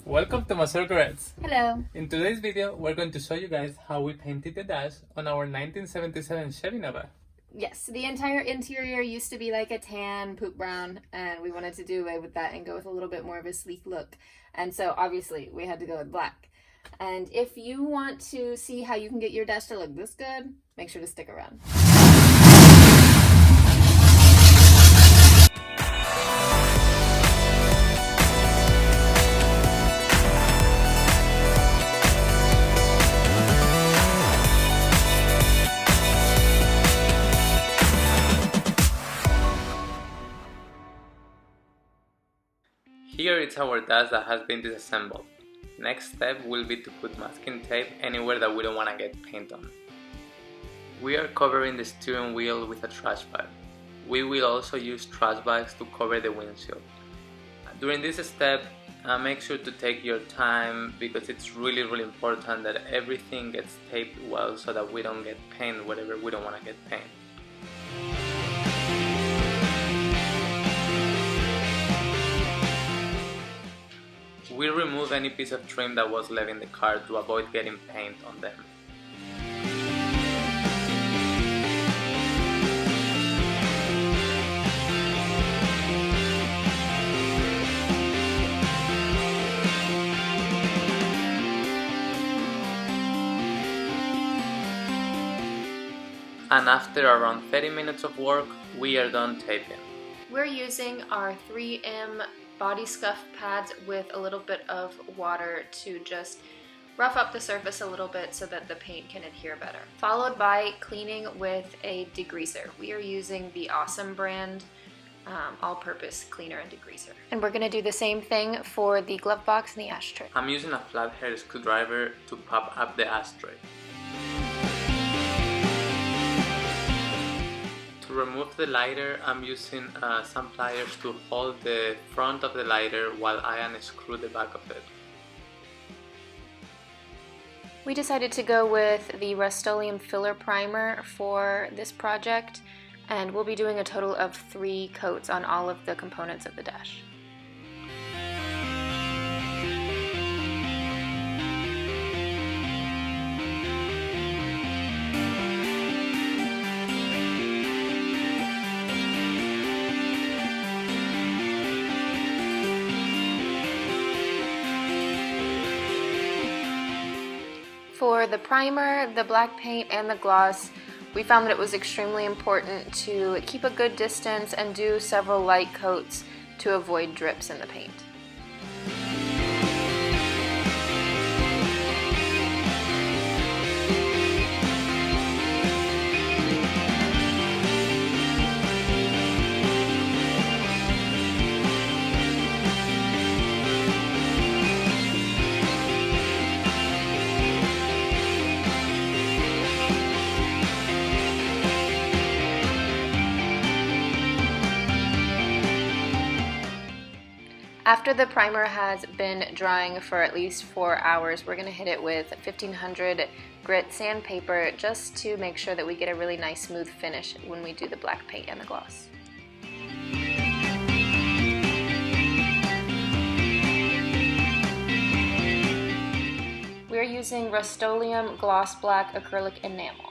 Welcome to Mazurkarets. Hello. In today's video, we're going to show you guys how we painted the dash on our 1977 Chevy Nova. Yes, the entire interior used to be like a tan poop brown, and we wanted to do away with that and go with a little bit more of a sleek look. And so obviously we had to go with black. And if you want to see how you can get your dash to look this good, make sure to stick around. Here is our dash that has been disassembled. Next step will be to put masking tape anywhere that we don't want to get paint on. We are covering the steering wheel with a trash bag. We will also use trash bags to cover the windshield. During this step, make sure to take your time because it's really important that everything gets taped well so that we don't get paint wherever we don't want to get paint. We remove any piece of trim that was left in the car to avoid getting paint on them. And after around 30 minutes of work, we are done taping. We're using our 3M body scuff pads with a little bit of water to just rough up the surface a little bit so that the paint can adhere better. Followed by cleaning with a degreaser. We are using the Awesome brand all-purpose cleaner and degreaser. And we're gonna do the same thing for the glove box and the ashtray. I'm using a flathead screwdriver to pop up the ashtray. To remove the lighter, I'm using some pliers to hold the front of the lighter while I unscrew the back of it. We decided to go with the Rust-oleum filler primer for this project, and we'll be doing a total of 3 coats on all of the components of the dash. For the primer, the black paint, and the gloss, we found that it was extremely important to keep a good distance and do several light coats to avoid drips in the paint. After the primer has been drying for at least 4 hours, we're going to hit it with 1500 grit sandpaper just to make sure that we get a really nice smooth finish when we do the black paint and the gloss. We're using Rust-oleum Gloss Black Acrylic Enamel.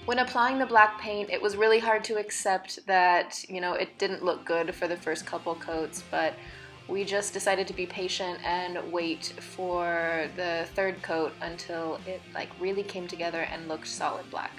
When applying the black paint, it was really hard to accept that, it didn't look good for the first couple coats, but we just decided to be patient and wait for the 3rd coat until it really came together and looked solid black.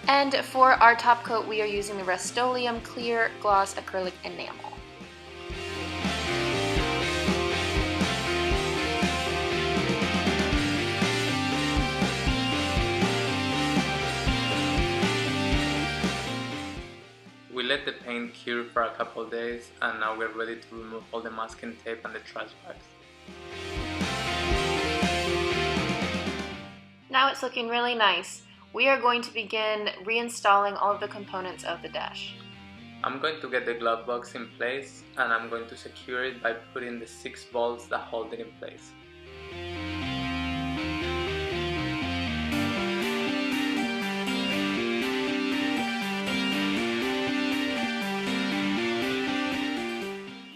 And for our top coat, we are using the Rust-oleum Clear Gloss Acrylic Enamel. We let the paint cure for a couple of days, and now we're ready to remove all the masking tape and the trash bags. Now it's looking really nice. We are going to begin reinstalling all of the components of the dash. I'm going to get the glove box in place, and I'm going to secure it by putting the 6 bolts that hold it in place.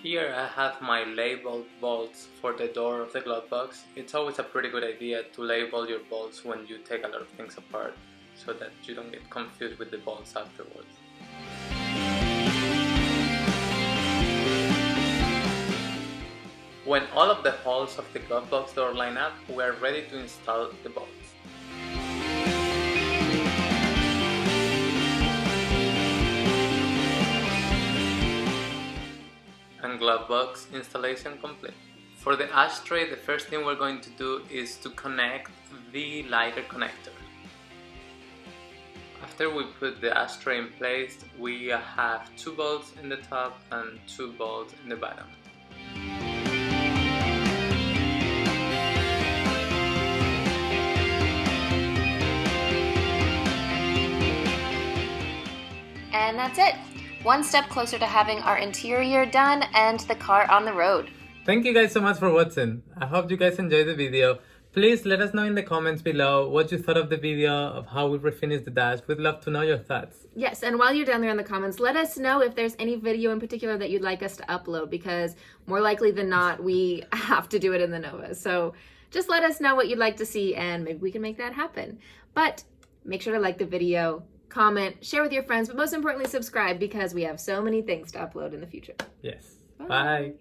Here I have my labeled bolts for the door of the glove box. It's always a pretty good idea to label your bolts when you take a lot of things apart, so that you don't get confused with the bolts afterwards. When all of the holes of the glove box door line up, we are ready to install the bolts. And glove box installation complete. For the ashtray, the first thing we're going to do is to connect the lighter connector. After we put the ashtray in place, we have 2 bolts in the top and 2 bolts in the bottom. And that's it. One step closer to having our interior done and the car on the road. Thank you guys so much for watching. I hope you guys enjoyed the video. Please let us know in the comments below what you thought of the video, of how we refinished the dash. We'd love to know your thoughts. Yes, and while you're down there in the comments, let us know if there's any video in particular that you'd like us to upload, because more likely than not, we have to do it in the Nova. So just let us know what you'd like to see, and maybe we can make that happen. But make sure to like the video, comment, share with your friends, but most importantly, subscribe, because we have so many things to upload in the future. Yes. Bye. Bye.